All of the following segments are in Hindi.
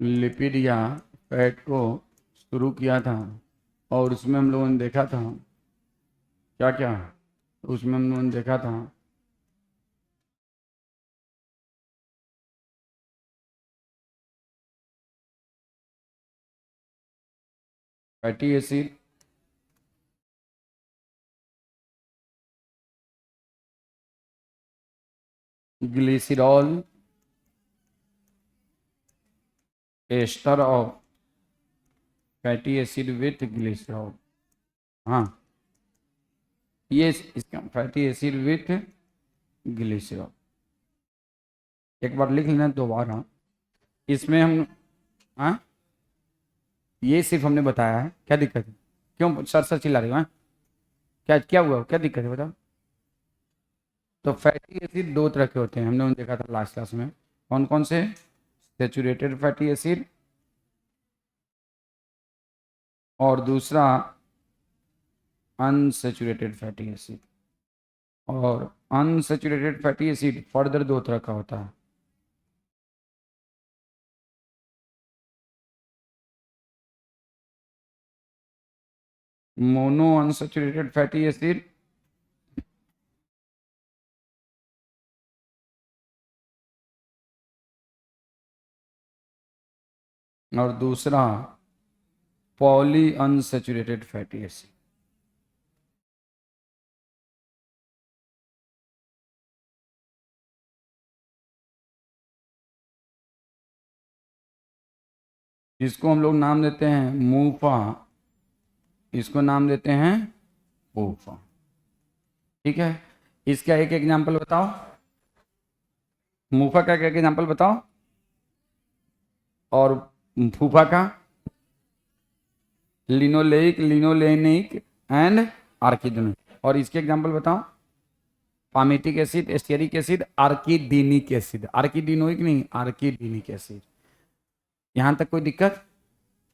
लिपिड या फैट को शुरू किया था और उसमें हम लोगों ने देखा था क्या क्या, उसमें हम लोगों ने देखा था fatty acid, glycerol, ester of fatty acid with glycerol. हाँ, ये इसका फैटी एसिड विथ ग्लिसरॉल एक बार लिख लेना दोबारा। इसमें हम, हाँ, ये सिर्फ हमने बताया है, क्या दिक्कत है? क्यों सर सर चिल्ला रहे हो? हाँ? क्या क्या हुआ, क्या दिक्कत है बताओ। तो फैटी एसिड दो तरह के होते हैं, हमने उन्हें देखा था लास्ट क्लास में। कौन कौन से? सेचुरेटेड फैटी एसिड और दूसरा अनसेचुरेटेड फैटी एसिड। और अनसेचुरेटेड फैटी एसिड फर्दर दो तरह का होता है। मोनो अनसेचुरेटेड फैटी एसिड और दूसरा पॉली अनसेचुरेटेड फैटी एसिड। इसको हम लोग नाम देते हैं मूफा, इसको नाम देते हैं मूफा। ठीक है, इसका एक एग्जांपल बताओ। मूफा का क्या एग्जांपल बताओ, और फूफा का? Linoleic, linolenic and arachidonic. और इसके एग्जांपल बताओ। Palmitic acid, stearic acid, arachidonic acid. Arachidonic नहीं, आर्किडीनिक एसिड। यहां तक कोई दिक्कत?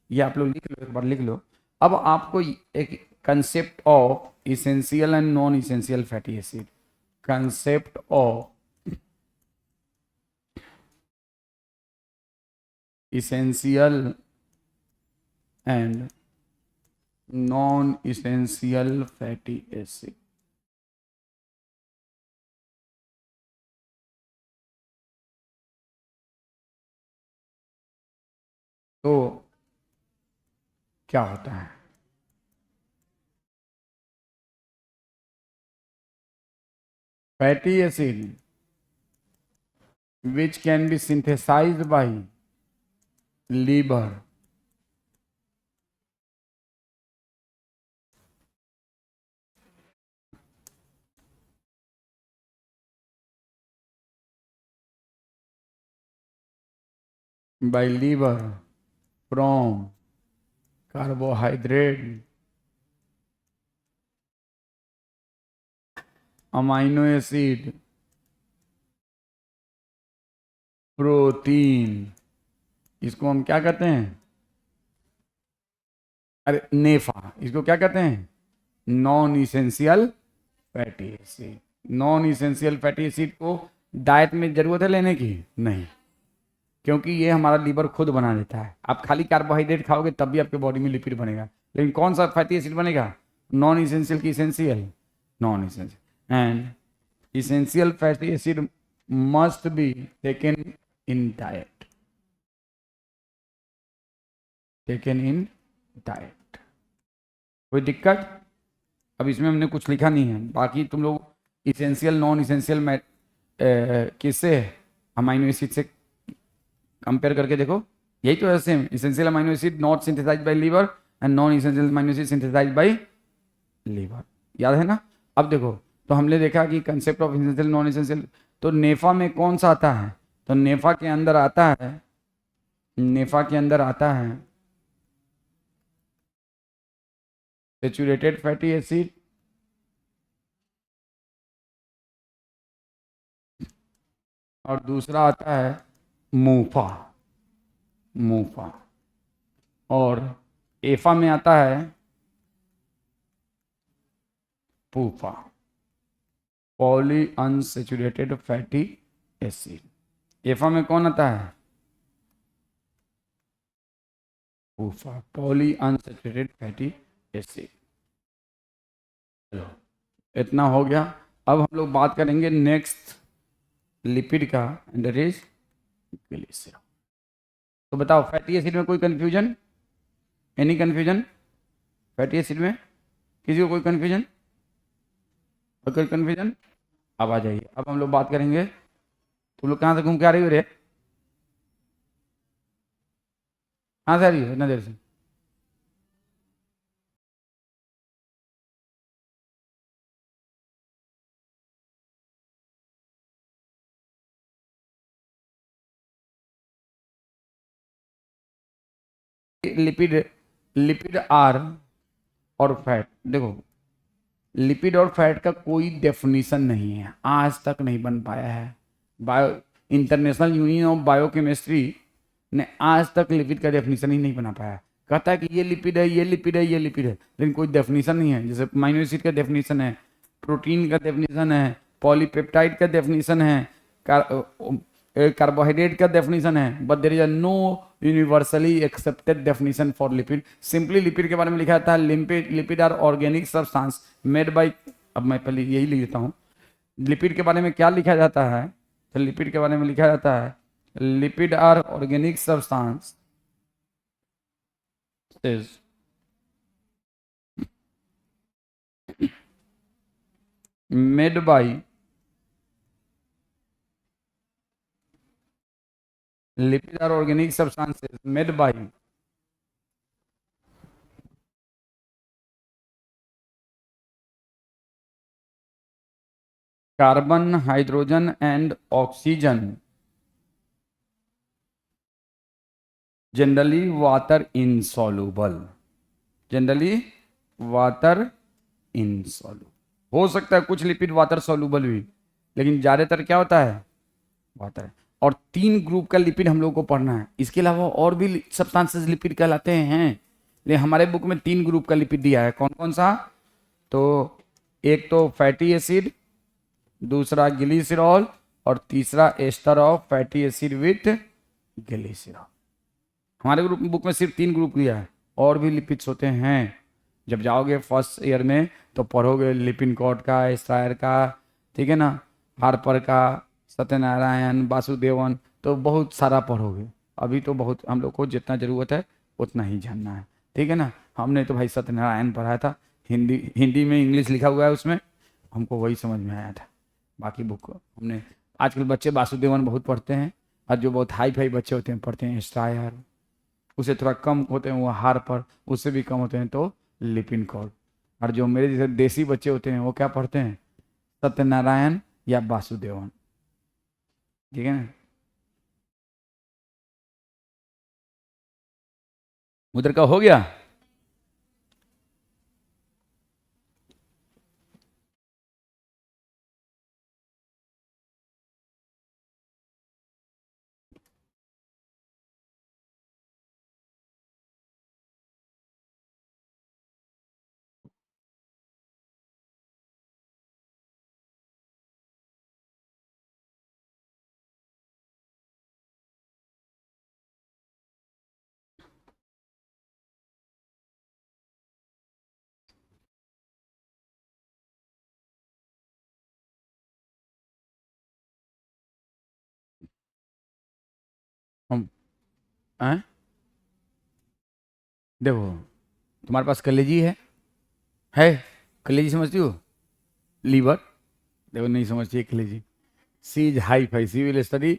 ये आप लोग लिख लो, एक बार लिख लो। अब आपको एक concept of essential and non essential fatty acid, concept of essential and non essential fatty acid. तो क्या होता है? Fatty acid which can be synthesized by liver, by liver from carbohydrate, amino acid, protein. इसको हम क्या कहते हैं? अरे नेफा, इसको क्या कहते हैं? Non essential fatty acid. Non essential fatty acid को डाइट में जरूरत है लेने की? नहीं, क्योंकि ये हमारा लीवर खुद बना देता है। आप खाली कार्बोहाइड्रेट खाओगे तब भी आपके बॉडी में लिपिड बनेगा, लेकिन कौन सा फैटी एसिड बनेगा? नॉन इसेंशियल की essential? Non essential. And essential fatty acid must be taken in diet, taken in diet. कोई दिक्कत? अब इसमें हमने कुछ लिखा नहीं है, बाकी तुम लोग इसेंशियल नॉन इसेंशियल में किससे, अमाइनो एसिड से कंपेयर करके देखो। यही तो है same. Essential amino acid not synthesised by liver and non essential amino acid synthesised by liver. याद है ना? अब देखो, तो हमने देखा कि concept of essential non essential. तो नेफा में कौन सा आता है? तो नेफा के अंदर आता है, नेफा के अंदर आता है सेचुरेटेड फैटी एसिड और दूसरा आता है मूफा, मूफा। और एफा में आता है पूफा, पॉली अनसेचुरेटेड फैटी एसिड। एफा में कौन आता है? PUFA, poly unsaturated fatty acid. इतना हो गया। अब हम लोग बात करेंगे नेक्स्ट लिपिड का, एंड दैट इज ग्लिसरॉल। तो बताओ फैटी एसिड में कोई confusion, any confusion? Fatty acid में किसी को कोई कंफ्यूजन? कोई कंफ्यूजन? अब आ जाइए, अब हम लोग बात करेंगे। तुम लोग कहाँ से घूम के आ रही हो रे? कहाँ से आ रही हो इतना देर से? लिपिड, लिपिड आर और फैट, देखो लिपिड और फैट का कोई डेफिनेशन नहीं है, आज तक नहीं बन पाया है। Bio international union of biochemistry ने आज तक लिपिड का डेफिनेशन ही नहीं बना पाया। कहता है कि ये लिपिड है, ये लिपिड है, ये लिपिड है, लेकिन कोई डेफिनेशन नहीं है। जैसे अमीनो एसिड का डेफिनेशन है, प्रोटीन का डेफिनेशन है, पॉलीपेप्टाइड का डेफिनेशन है, कार्बोहाइड्रेट का डेफिनेशन है, but there is no universally accepted definition for lipid. Simply lipid के बारे में लिखा जाता है lipid are organic substance made by, अब मैं पहले यही लिख देता हूँ। लिपिड के बारे में क्या लिखा जाता है? तो लिपिड के बारे में लिखा जाता है lipid are organic substance made by lipid are organic substances made by carbon, hydrogen and oxygen, generally water insoluble, generally water insoluble. हो सकता है कुछ लिपिड वाटर सॉल्युबल भी, लेकिन ज्यादातर क्या होता है? वाटर। और 3 ग्रुप का लिपिड हम लोग को पढ़ना है, इसके अलावा और भी सब्सटेंसेस लिपिड कहलाते हैं, लेकिन हमारे बुक में 3 ग्रुप का लिपिड दिया है। कौन कौन सा? तो एक तो फैटी एसिड, दूसरा ग्लिसरॉल, और तीसरा ester of fatty acid with glycerol. हमारे ग्रुप बुक में सिर्फ 3 ग्रुप दिया है, और भी लिपिड्स होते हैं। जब जाओगे फर्स्ट ईयर में तो पढ़ोगे लिपिनकॉट का, एस्ट्रायर का, ठीक है ना, हार्पर का, सत्यनारायण, वासुदेवन, तो बहुत सारा पढ़ोगे। अभी तो बहुत हम लोग को जितना ज़रूरत है उतना ही जानना है, ठीक है ना। हमने तो भाई सत्यनारायण पढ़ाया था, हिंदी में इंग्लिश लिखा हुआ है उसमें, हमको वही समझ में आया था। बाकी बुक हमने, आजकल बच्चे वासुदेवन बहुत पढ़ते हैं, और जो बहुत हाई फाई बच्चे होते हैं पढ़ते हैं एस्ट्रायर, उससे थोड़ा कम होते हैं वो हार्पर, उससे भी कम होते हैं तो लिपिनकॉट। और जो मेरे जैसे देसी बच्चे होते हैं वो क्या पढ़ते हैं? सत्यनारायण या वासुदेवन, ठीक है ना। उधर का हो गया। हम हैं? देखो तुम्हारे पास कलेजी है कलेजी समझती हो? लीवर, देखो नहीं समझती है कलेजी। She is hi fi, she will study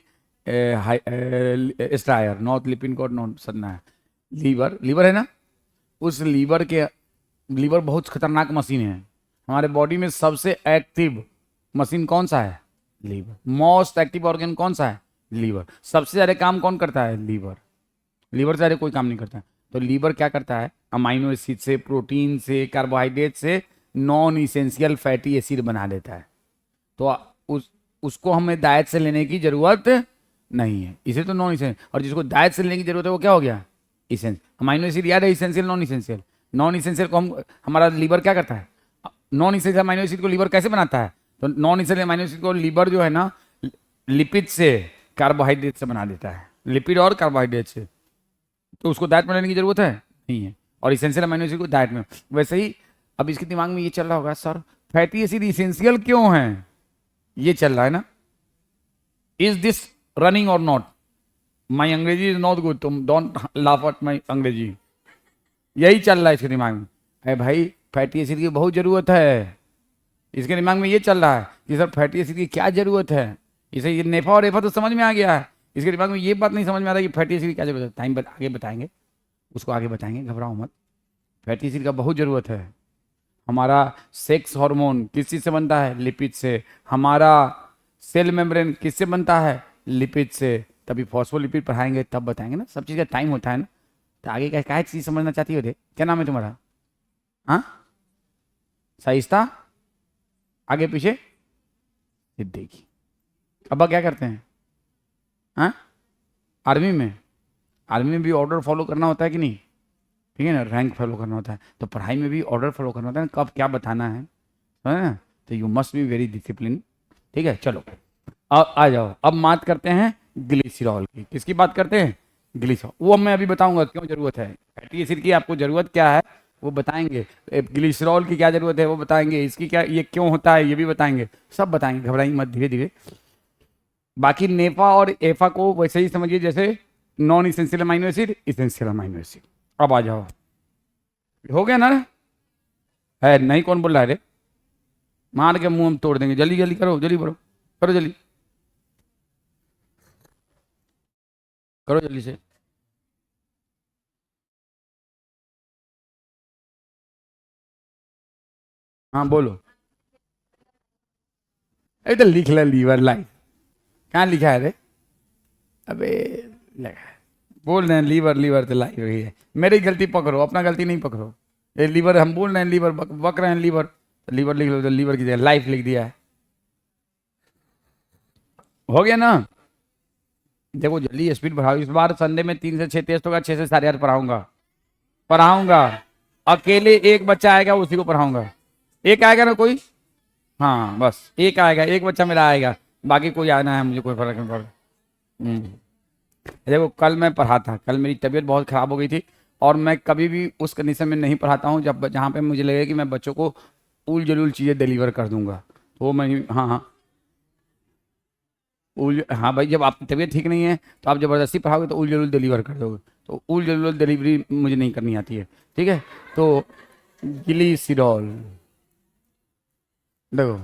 Stryer, not Lippincott, not सन्ना है। लीवर, लीवर है ना, उस लीवर के, लीवर बहुत खतरनाक मशीन है। हमारे बॉडी में सबसे एक्टिव मशीन कौन सा है? लीवर। मोस्ट एक्टिव ऑर्गन कौन सा है? लीवर। सबसे ज़्यादा काम कौन करता है? लीवर। लीवर से ज़्यादा कोई काम नहीं करता है। तो लीवर क्या करता है? अमाइनो एसिड से, प्रोटीन से, कार्बोहाइड्रेट से नॉन इसेंशियल फैटी एसिड बना देता है। तो उसको हमें डाइट से लेने की जरूरत नहीं है, इसे तो नॉन इसेंशियल। और जिसको डाइट से लेने की जरूरत है वो क्या हो गया? इसेंशियल। अमाइनो एसिड याद है, essential non essential. Non essential को हम, हमारा लीवर क्या करता है? नॉन इसेंशियल अमाइनो एसिड को लीवर कैसे बनाता है? तो नॉन इसेंशियल अमाइनो एसिड को लीवर जो है ना, लिपिड से, कार्बोहाइड्रेट से बना देता है, लिपिड और कार्बोहाइड्रेट से। तो उसको डाइट में लेने की जरूरत है नहीं है, और इसेंशियल अमीनो एसिड को डाइट में। वैसे ही अब इसके दिमाग में ये चल रहा होगा, सर फैटी एसिड इसेंशियल क्यों है, ये चल रहा है ना। इज दिस रनिंग और नॉट, माई अंग्रेजी इज नॉट गुड, तुम डोंट लाफ एट माई अंग्रेजी, यही चल रहा है इसके दिमाग में। अरे भाई फैटी एसिड की बहुत जरूरत है, इसके दिमाग में ये चल रहा है कि सर फैटी एसिड की क्या जरूरत है। इसे ये नेफा और एफा तो समझ में आ गया है, इसके दिमाग में ये बात नहीं समझ में आ रहा कि फैटी एसिड की क्या जरूरत है। आगे बताएंगे, उसको आगे बताएंगे, घबराओ मत। फैटी एसिड का बहुत जरूरत है। हमारा सेक्स हार्मोन किस चीज से बनता है, लिपिड से। हमारा सेल मेम्ब्रेन किससे बनता है, लिपिड से। तभी फॉस्फोलिपिड पढ़ाएंगे तब बताएंगे ना, सब चीज़ का टाइम होता है ना। तो आगे क्या चीज़ समझना चाहती हो, क्या नाम है तुम्हारा, हाँ साइस्ता, आगे पीछे सिद्दीकी। अब्बा क्या करते हैं, हाँ आर्मी में, आर्मी में भी ऑर्डर फॉलो करना होता है कि नहीं, ठीक है ना, रैंक फॉलो करना होता है। तो पढ़ाई में भी ऑर्डर फॉलो करना होता है ना, कब क्या बताना है ना। तो you must be very discipline, ठीक है। चलो अब आ जाओ, अब बात करते हैं ग्लिसरॉल की। किसकी बात करते हैं, ग्लिसरॉल। वो मैं अभी बताऊंगा क्यों जरूरत है, फैटी एसिड की आपको जरूरत क्या है वो बताएंगे, ग्लिसरॉल की क्या जरूरत है वो बताएंगे, इसकी क्या, ये क्यों होता है ये भी बताएंगे, सब बताएंगे, घबराएंगे मत, धीरे धीरे। बाकी नेफा और एफा को वैसे ही समझिए जैसे non essential amino acid, essential amino acid. अब आ जाओ, हो गया ना, है नहीं, कौन बोल रहा है रे, मार के मुंह हम तोड़ देंगे, जल्दी जल्दी करो, जल्दी करो, करो जल्दी, करो जल्दी से। हाँ बोलो। तो लिख ले लीवर लाइफ, कहाँ लिखा है रे, अबे लगा है। बोल रहे हैं लीवर, लीवर तो लाई हुई है, मेरी गलती पकड़ो, अपना गलती नहीं पकड़ो। ये लीवर हम बोल रहे हैं, लीवर बक रहे हैं, लीवर तो लीवर लिख लो, तो लीवर की जगह लाइफ लिख दिया है। हो गया ना। देखो जल्दी स्पीड बढ़ाओ, इस बार संडे में 3 से 6 टेस्ट होगा, 6 से 8,500 पढ़ाऊंगा, पढ़ाऊंगा। अकेले एक बच्चा आएगा उसी को पढ़ाऊंगा, एक आएगा ना कोई, हाँ बस एक आएगा, एक बच्चा मेरा आएगा, बाकी कोई आना है मुझे कोई फर्क नहीं पड़ता। हम्म। देखो कल मैं पढ़ा था, कल मेरी तबीयत बहुत ख़राब हो गई थी, और मैं कभी भी उस कंडीशन में नहीं पढ़ाता हूँ जब जहाँ पे मुझे लगे कि मैं बच्चों को उल जलूल चीज़ें डिलीवर कर दूंगा, तो मैं, हाँ हाँ हाँ भाई, जब आपकी तबीयत ठीक नहीं है तो आप ज़बरदस्ती पढ़ाओगे तो उल जलूल डिलीवर कर दोगे, तो उल जलूल डिलीवरी मुझे नहीं करनी आती है, ठीक है। तो ग्लिसरॉल, देखो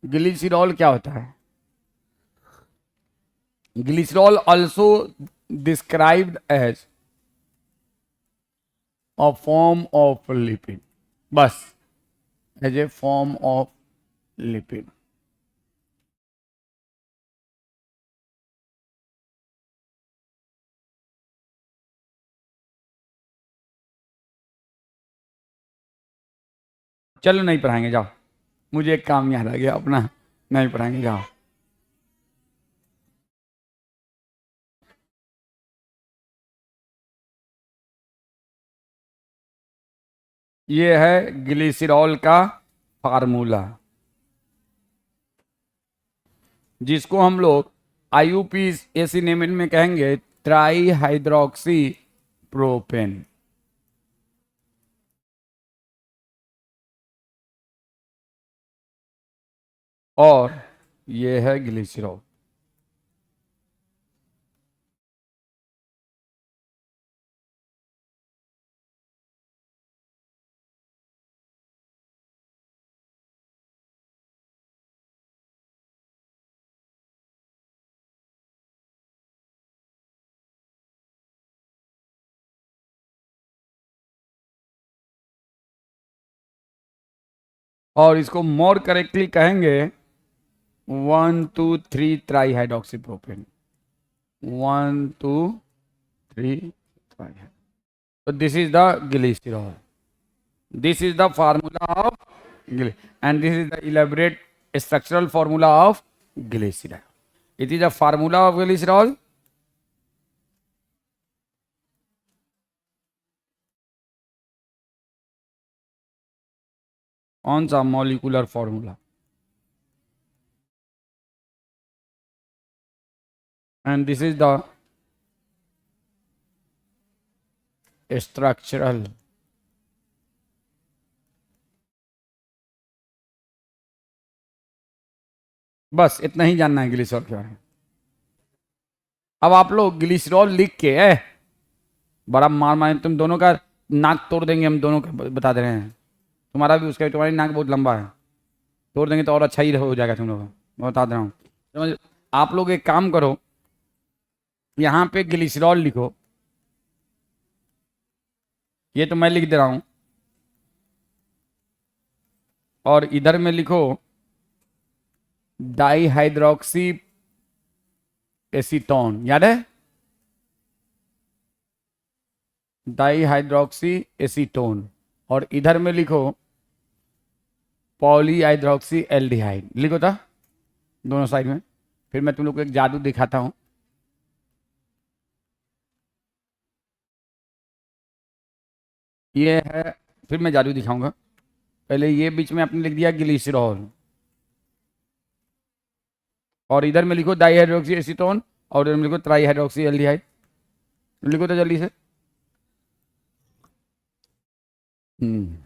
ग्लिसरॉल क्या होता है, glycerol also described as a form of lipid, बस as a form of lipid. चलो नहीं पढ़ाएंगे जाओ, मुझे एक काम याद आ गया अपना, नहीं पढ़ाएंगे जाओ। ये है ग्लिसरॉल का फार्मूला, जिसको हम लोग आईयूपी एसी नेमिन में कहेंगे ट्राई हाइड्रोक्सी प्रोपेन। और ये है ग्लिसरॉल। और इसको मोर करेक्टली कहेंगे 1 2 3 try hydroxy propane, 1 2 3 try. So this is the glycerol. This is the formula of and this is the elaborate structural formula of glycerol. It is the formula of glycerol. कौन सा molecular formula, and this is the structural, बस इतना ही जानना है ग्लिसरॉल के बारे में। अब आप लोग ग्लिसरॉल लिख के बड़ा मार मारे तुम दोनों का नाक तोड़ देंगे, हम दोनों का बता दे रहे हैं। तुम्हारा भी उसका, तुम्हारी नाक बहुत लंबा है, तोड़ देंगे तो और अच्छा ही हो जाएगा तुम लोग, मैं बता दे रहा हूँ। समझ, आप लोग एक काम करो, यहाँ पे ग्लिसरॉल लिखो, ये तो मैं लिख दे रहा हूँ, और इधर में लिखो डाई हाइड्रोक्सी एसीटोन, याद है, डाई हाइड्रोक्सी एसीटोन, और इधर में लिखो पॉली हाइड्रोक्सी एल्डिहाइड, लिखो था दोनों साइड में। फिर मैं तुम लोग को एक जादू दिखाता हूं। ये है, फिर मैं जादू दिखाऊंगा। पहले ये बीच में आपने लिख दिया ग्लिसरॉल, और इधर में लिखो डाई हाइड्रोक्सी एसीटोन, और इधर में लिखो ट्राई हाइड्रोक्सी एल्डिहाइड, लिखो तो जल्दी से। हम्म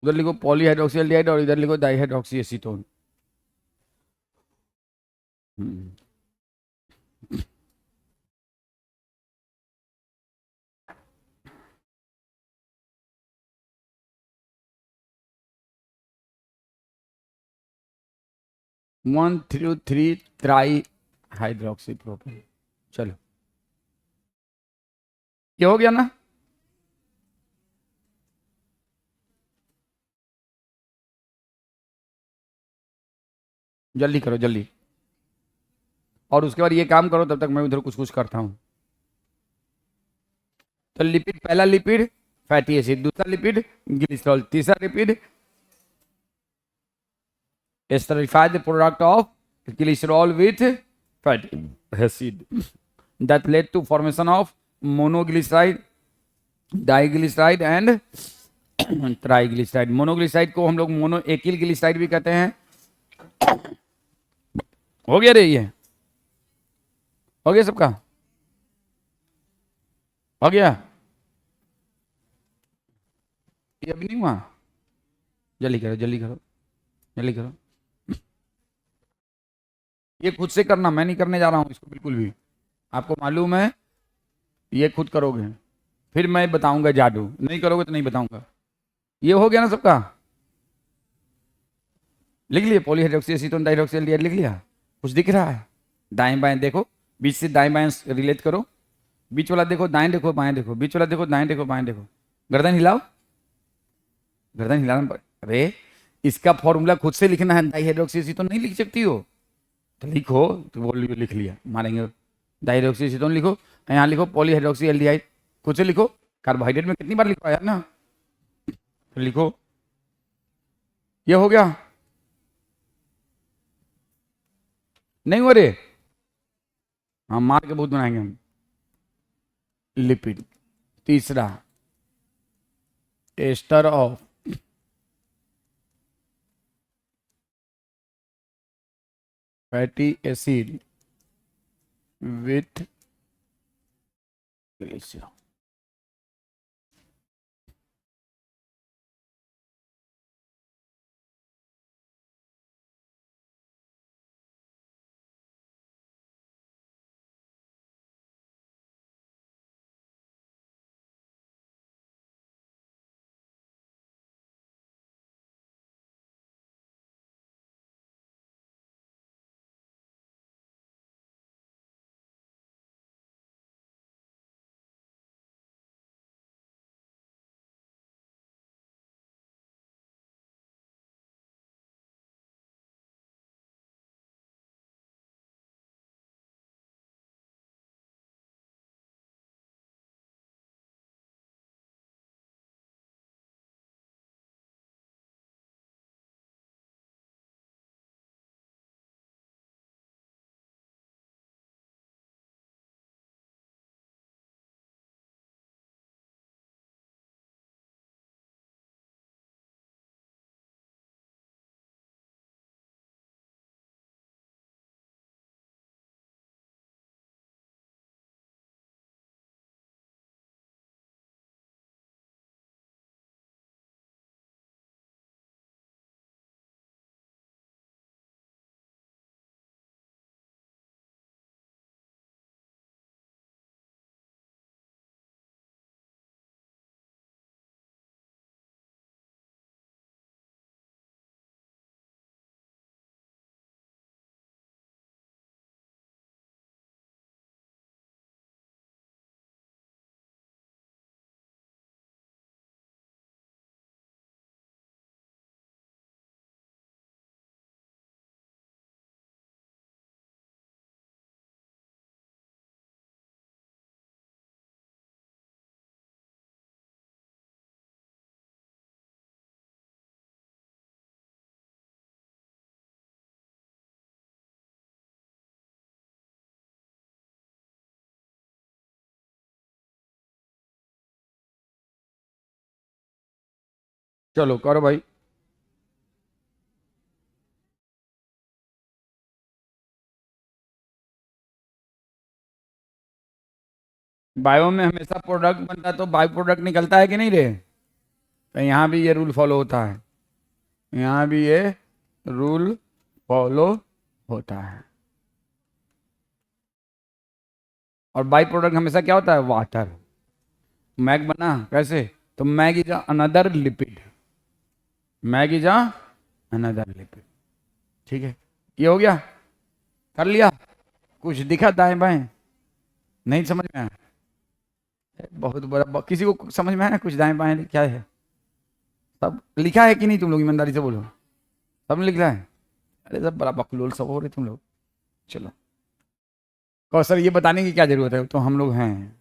'उधर लिखो पॉली हाइड्रोक्सी एल्डिहाइड और इधर लिखो di hydroxy acetone. 1 3 try hydroxy propane. चलो, ये हो गया ना। जल्दी करो जल्दी, और उसके बाद ये काम करो, तब तक मैं उधर कुछ कुछ करता हूँ। तो लिपिड, पहला लिपिड फैटी एसिड, दूसरा लिपिड ग्लिसरॉल, तीसरा lipid esterified the product of glycerol with fatty acid that led to formation of monoglyceride, diglyceride and triglyceride. Monoglyceride को हम लोग मोनो एकिल ग्लिसराइड भी कहते हैं। हो गया रे, ये हो गया सबका, हो गया, ये अभी नहीं हुआ, जल्दी करो जल्दी करो जल्दी करो। ये खुद से करना, मैं नहीं करने जा रहा हूँ इसको बिल्कुल भी, आपको मालूम है, ये खुद करोगे, फिर मैं बताऊंगा जादू, नहीं करोगे तो नहीं बताऊंगा। ये हो गया ना सबका, लिख लिया पॉलीहाइड्रोक्सी एसीटोन डाइऑक्सी एल्डिहाइड, लिख लिया। कुछ दिख रहा है, दाएं बाएं देखो, बीच से दाएं बाएं रिलेट करो, बीच वाला देखो, दाएं देखो बाएं देखो, बीच वाला देखो, दाएं देखो बाएं देखो, गर्दन हिलाओ, गर्दन हिलाना अरे इसका फॉर्मूला खुद से लिखना है, डाइहाइड्रोक्सी एसीटोन नहीं लिख सकती हो तो लिखो, तो वो लिख लिया, मारेंगे। डाइहाइड्रोक्सी एसीटोन लिखो, यहाँ लिखो पॉलीहाइड्रोक्सी एल्डिहाइड, खुद से लिखो। कार्बोहाइड्रेट में कितनी बार लिखो यार ना, तो लिखो, ये हो गया, नहीं हो रे, हाँ मार के बहुत बनाएंगे हम। लिपिड, तीसरा ester of fatty acid with glycerol. चलो करो भाई। बायो में हमेशा प्रोडक्ट बनता है तो बाई प्रोडक्ट निकलता है कि नहीं रे? तो यहाँ भी ये रूल फॉलो होता है, यहाँ भी ये रूल फॉलो होता है। और बाई प्रोडक्ट हमेशा क्या होता है? वाटर। मैग बना कैसे? तो MAG is another lipid, MAG is another lipid. ठीक है, ये हो गया, कर लिया। कुछ दिखा दाएं बाएं? नहीं समझ में आया? बहुत बड़ा किसी को समझ में आया कुछ दाएं बाएं क्या है? सब लिखा है कि नहीं? तुम लोग ईमानदारी से बोलो, सब लिख रहा है? अरे सब बड़ा बकलोल सब हो रहे तुम लोग। चलो कौशल, ये बताने की क्या जरूरत है, तो हम लोग हैं।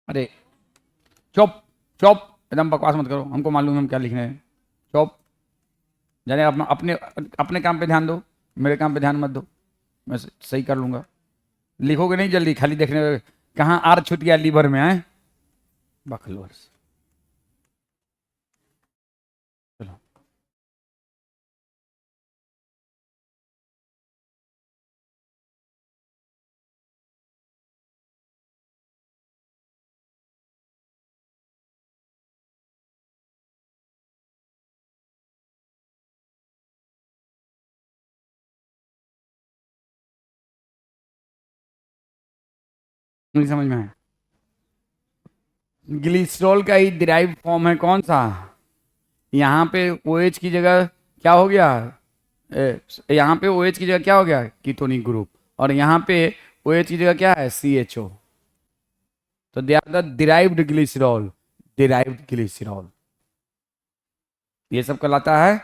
अरे चुप, चुप, एकदम बकवास मत करो, हमको मालूम है हम क्या लिख रहे हैं। चुप, जाने अपना अपने अपने काम पे ध्यान दो, मेरे काम पे ध्यान मत दो। मैं सही कर लूंगा। लिखोगे नहीं जल्दी, खाली देखने में कहाँ आर छूट गया लीवर में है, बकलोस। चलो नहीं समझ में आया? ग्लिसरॉल का ही डिराइव फॉर्म है कौन सा? यहाँ पे OH की जगह क्या हो गया? यहाँ पे OH की जगह क्या हो गया? Ketonic group. और यहाँ पे OH की जगह क्या है? CHO। तो they are the derived glycerol, derived glycerol. ये सब कहलाता है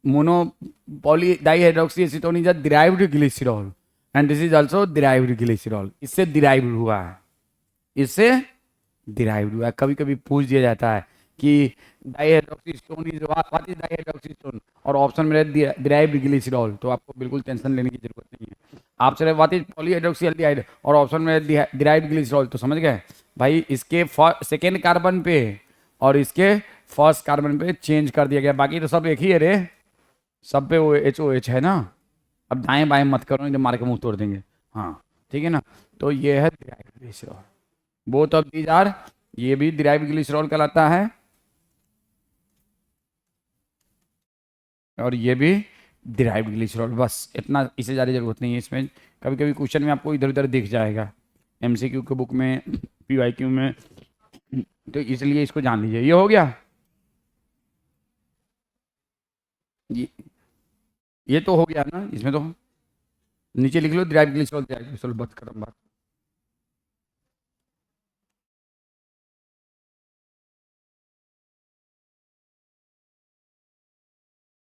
mono poly dihydroxy acetone is a derived glycerol and this is also derived glycerol. इससे डिराइव्ड हुआ है, इससे डिराइव्ड हुआ है। कभी कभी पूछ दिया जाता है कि डाइहाइड्रोक्सीस्टोन इज व्हाट इज डाइहाइड्रोक्सीस्टोन, और ऑप्शन में डिराइव्ड ग्लिसरॉल, तो आपको बिल्कुल टेंशन लेने की जरूरत नहीं है। आपसे रहे व्हाट इज पॉलीहाइड्रोक्सीएल्डिहाइड और ऑप्शन में डिराइव्ड ग्लिसरॉल, तो समझ गए भाई। इसके सेकेंड कार्बन पे और इसके फर्स्ट कार्बन पे चेंज कर दिया गया, बाकी तो सब एक ही है रे, सब पे वो OH है ना। अब दाएं बाएं मत करो, नहीं तो मार के मुंह तोड़ देंगे। हाँ ठीक है ना। तो ये है derived glycerol, both of these are, ये भी डिराइव्ड ग्लिसरॉल कहलाता है और ये भी डिराइव्ड ग्लिसरॉल। बस इतना, इससे ज़्यादा जरूरत नहीं है इसमें। कभी कभी क्वेश्चन में आपको इधर उधर दिख जाएगा, MCQ के बुक में, PYQ में, तो इसलिए इसको जान लीजिए। ये हो गया, ये ये तो हो गया ना इसमें तो। नीचे लिख लो डिराइव्ड ग्लिसरॉल, डिराइव्ड ग्लिसरॉल, बस खत्म बात।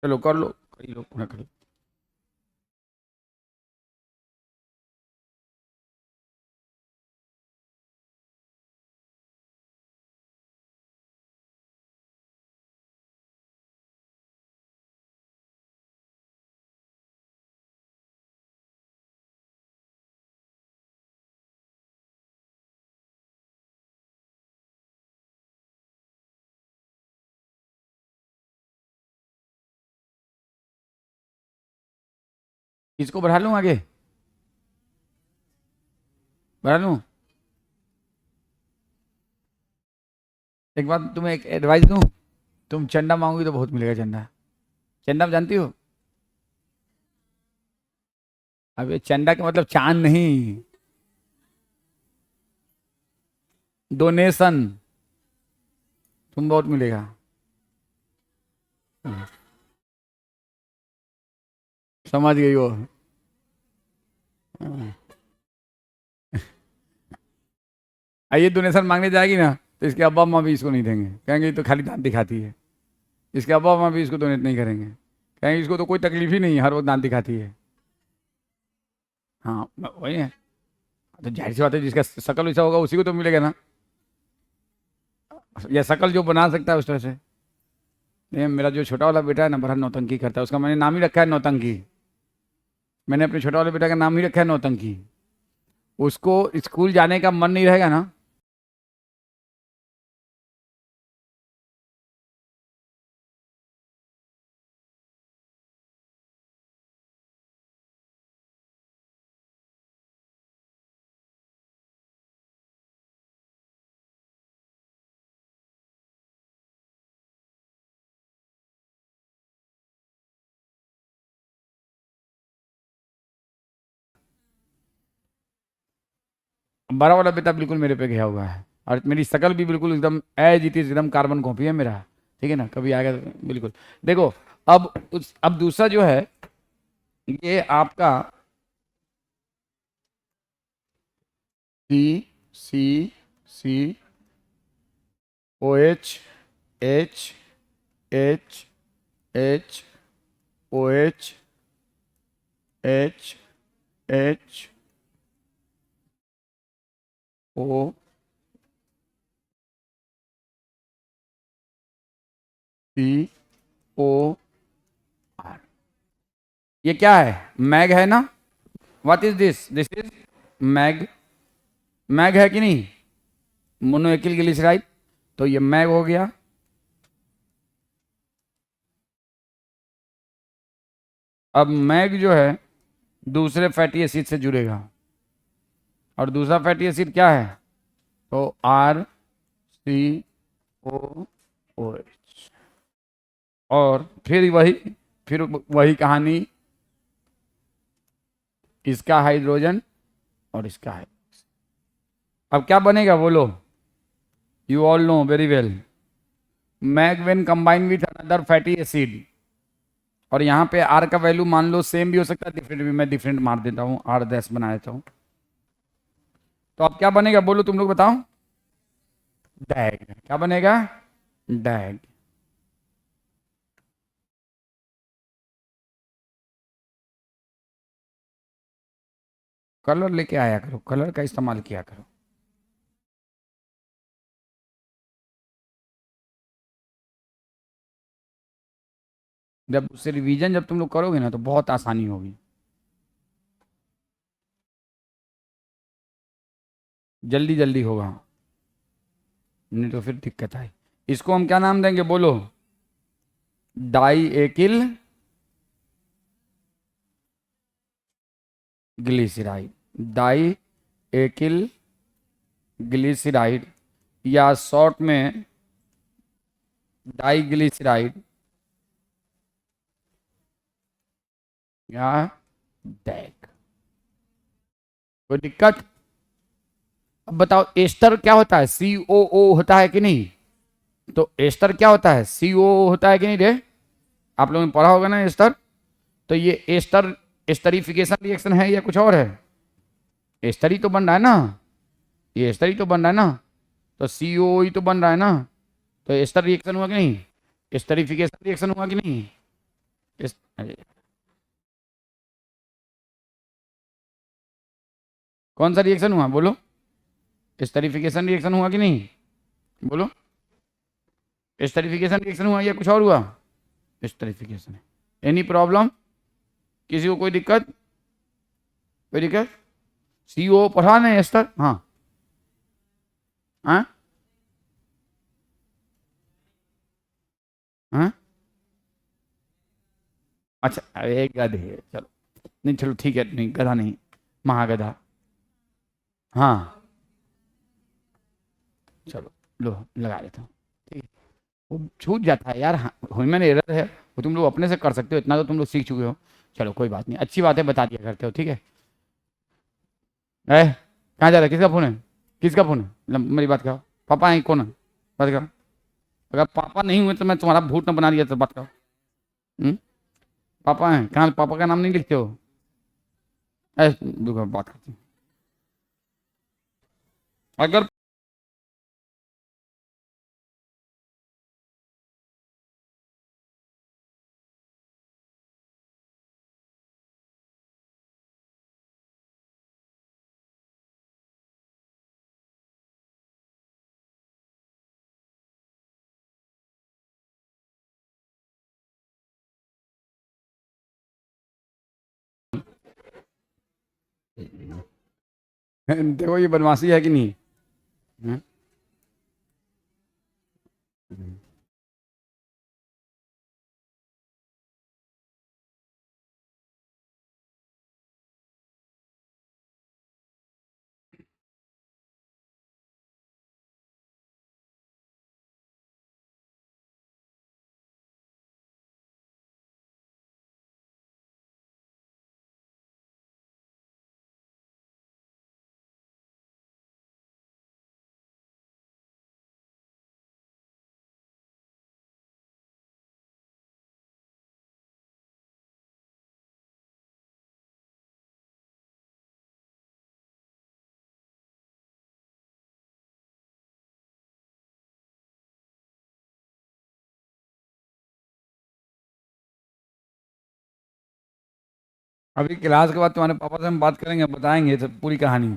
चलो कर लो, कर लो, पूरा कर लो। इसको बढ़ा लूँ आगे, बढ़ा लूँ? एक बात तुम्हें एक एडवाइस दूँ, तुम चंदा मांगोगी तो बहुत मिलेगा चंदा। चंदा जानती हो? अब ये चंदा का मतलब चांद नहीं, डोनेशन, तुम बहुत मिलेगा। समझ गई हो? ये डोनेशन मांगने जाएगी ना, तो इसके अब्बा अम्मा भी इसको नहीं देंगे, कहेंगे ये तो खाली दांत दिखाती है। इसके अब्बा अम्मा भी इसको डोनेट नहीं करेंगे, कहेंगे इसको तो कोई तकलीफ ही नहीं है, हर वक्त दांत दिखाती है। हाँ वही है। तो जाहिर सी बात है, जिसका शकल वैसा होगा उसी को तो मिलेगा ना, या शकल जो बना सकता है उस तरह से। ये मेरा जो छोटा वाला बेटा है ना, बड़ा नौटंकी करता है। उसका मैंने नाम ही रखा है नौटंकी। मैंने अपने छोटा वाले बेटा का नाम ही रखा है नौटंकी। उसको स्कूल जाने का मन नहीं रहेगा ना, बड़ा वाला बेटा बिल्कुल मेरे पे गया हुआ है, और मेरी शक्ल भी बिल्कुल एकदम एज इट इज, एकदम कार्बन कॉपी है मेरा। ठीक है ना, कभी आएगा तो बिल्कुल। देखो, अब दूसरा जो है, ये आपका C, C, C, O H, H, H, H, O H, H, H, O, C, O, R. ये क्या है? मैग है ना? What is this? This is MAG. MAG है कि नहीं? Monoacyl glyceride. तो ये मैग हो गया। अब मैग जो है दूसरे फैटी एसिड से जुड़ेगा, और दूसरा फैटी एसिड क्या है? तो are, C, O, O H. और फिर वही कहानी, इसका हाइड्रोजन और इसका है। अब क्या बनेगा बोलो? You all know very well, MAG when combine with another fatty acid. और यहाँ पे आर का वैल्यू मान लो सेम भी हो सकता है, डिफरेंट भी। मैं डिफरेंट मार देता हूँ, आर डैश बना देता हूँ। तो अब क्या बनेगा बोलो, तुम लोग बताओ? डैग। क्या बनेगा? डैग। कलर लेके आया करो, कलर का इस्तेमाल किया करो। जब उससे रिवीजन जब तुम लोग करोगे ना, तो बहुत आसानी होगी, जल्दी जल्दी होगा। नहीं तो फिर दिक्कत आए। इसको हम क्या नाम देंगे बोलो? Di acyl glyceride. Di acyl glyceride, या शॉर्ट में डाई ग्लिसराइड, या डैक। कोई दिक्कत? अब बताओ, एस्टर क्या होता है? सी ओ ओ होता है कि नहीं? तो एस्टर क्या होता है? सी ओ होता है कि नहीं रे? आप लोगों ने पढ़ा होगा ना एस्टर। तो ये एस्टर एस्टरिफिकेशन रिएक्शन है या कुछ और है? एस्टर ही तो बन रहा है ना, ये एस्टर ही तो बन रहा है ना। तो सी ओ ही तो बन रहा है ना। तो एस्टर रिएक्शन हुआ कि नहीं? एस्टरिफिकेशन रिएक्शन हुआ कि नहीं? अरे, कौन सा रिएक्शन हुआ बोलो? एस्टरिफिकेशन रिएक्शन हुआ कि नहीं? बोलो, एस्टरिफिकेशन रिएक्शन हुआ या कुछ और हुआ? एस्टरिफिकेशन। Any problem? किसी को कोई दिक्कत? कोई दिक्कत? सी ओ पढ़ा नहीं एस्टर? हाँ। हाँ। हाँ। अच्छा, अरे गधे, चलो। नहीं चलो ठीक है, नहीं गधा नहीं, महागधा। हाँ, चलो, लो लगा देता हूँ। ठीक है। वो छूट जाता है यार, हाँ, ह्यूमन एरर है। वो तुम लोग अपने से कर सकते हो, इतना तो तुम लोग सीख चुके हो। चलो कोई बात नहीं, अच्छी बात है, बता दिया करते हो। ठीक है। कहाँ जा रहा है? किसका फोन है? किसका फोन है? मेरी बात करो। पापा है? कौन है? बात करो। अगर पापा नहीं हुए तो मैं तुम्हारा भूत न बना दिया, तो बात करो। हम्म? पापा हैं कहाँ? पापा का नाम नहीं लिखते हो? रुको, बात करते हैं। अगर देखो ये बदमाशी है कि नहीं? हम्म? अभी क्लास के बाद तुम्हारे पापा से हम बात करेंगे, बताएंगे सब पूरी कहानी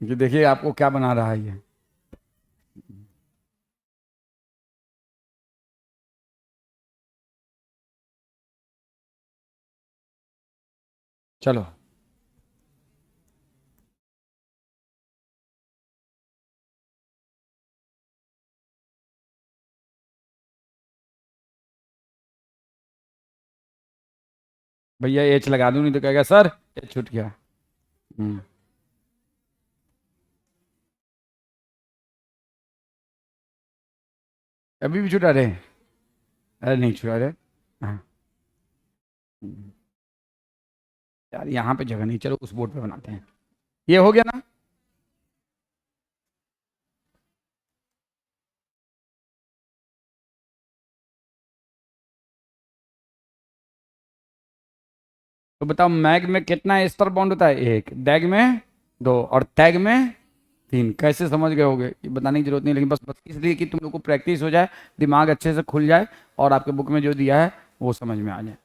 कि देखिए आपको क्या बना रहा है ये। चलो। भैया एच लगा दूं, नहीं तो कहेगा सर एच छूट गया। हम्म। अभी भी छुटा रहे? अरे नहीं छुटा रहे। हाँ। हम्म। यार यहाँ पे जगह नहीं, चलो उस बोर्ड पे बनाते हैं। ये हो गया ना? तो बताओ मैग में कितना एस्टर बॉन्ड होता है? एक। डैग में दो, और टैग में तीन। कैसे समझ गए होगे ये बताने की जरूरत नहीं, लेकिन बस बस इसलिए कि तुम लोग को प्रैक्टिस हो जाए, दिमाग अच्छे से खुल जाए, और आपके बुक में जो दिया है वो समझ में आ जाए।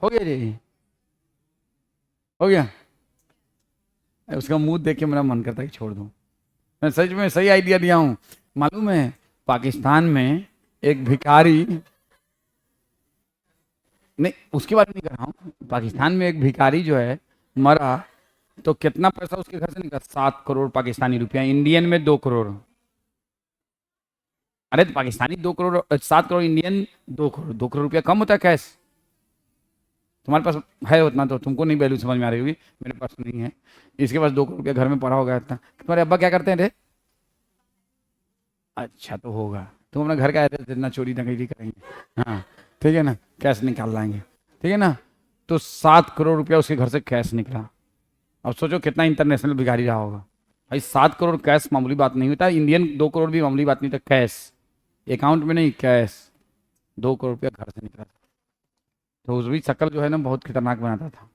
हो गया जी? हो गया? उसका मुंह देख के मेरा मन करता है कि छोड़ दूं। मैं सच में सही आइडिया दिया हूँ। मालूम है पाकिस्तान में एक भिखारी, नहीं उसके बारे में नहीं कर रहा हूँ, पाकिस्तान में एक भिखारी जो है मरा, तो कितना पैसा उसके घर से निकला? 7 करोड़ पाकिस्तानी रुपया। इंडियन में 2 करोड़। अरे तो पाकिस्तानी 2 करोड़, 7 करोड़ इंडियन, 2 करोड़। 2 करोड़ रुपया कम होता है कैश? तुम्हारे पास है उतना तो तुमको नहीं वैल्यू समझ में आ रही होगी, मेरे पास तो नहीं है। इसके पास 2 करोड़ रुपया घर में पड़ा होगा इतना। तुम्हारे अब्बा क्या करते हैं रे? अच्छा तो होगा। तुम अपना घर का एड्रेस देना, चोरी डकैती करेंगे। हाँ ठीक है ना, कैश निकाल लाएंगे। ठीक है ना? तो 7 करोड़ रुपया उसके घर से कैश निकला। अब सोचो कितना इंटरनेशनल भिखारी रहा होगा। भाई 7 करोड़ कैश मामूली बात नहीं होता, इंडियन 2 करोड़ भी मामूली बात नहीं था कैश। अकाउंट में नहीं, कैश। 2 करोड़ रुपया घर से निकला। तो उस भी शक्ल जो है ना बहुत खतरनाक बनाता था।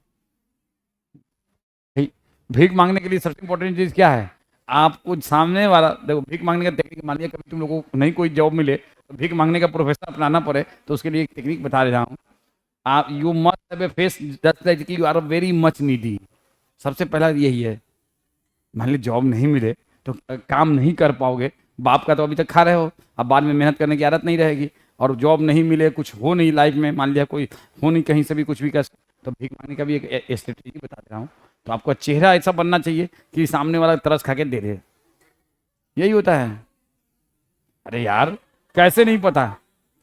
भाई भीख मांगने के लिए सबसे इंपॉर्टेंट चीज क्या है? आपको सामने वाला देखो, भीख मांगने का टेक्निक, मान लिया कभी तुम लोगों को नहीं कोई जॉब मिले तो भीख मांगने का प्रोफेशन अपनाना पड़े, तो उसके लिए एक टेक्निक बता रहा हूँ। आप you must have a face just like you are very much needy. सबसे पहला यही है। मान ली जॉब नहीं मिले तो काम नहीं कर पाओगे। बाप का तो अभी तक खा रहे हो, अब बाद में मेहनत करने की आदत नहीं रहेगी। और जॉब नहीं मिले, कुछ हो नहीं लाइफ में, मान लिया कोई हो नहीं कहीं से भी कुछ भी कर, तो भीख मांगने का भी एक स्ट्रेटेजी बता दे रहा हूँ। तो आपका चेहरा ऐसा बनना चाहिए कि सामने वाला तरस खा के दे दे। यही होता है। अरे यार कैसे नहीं पता?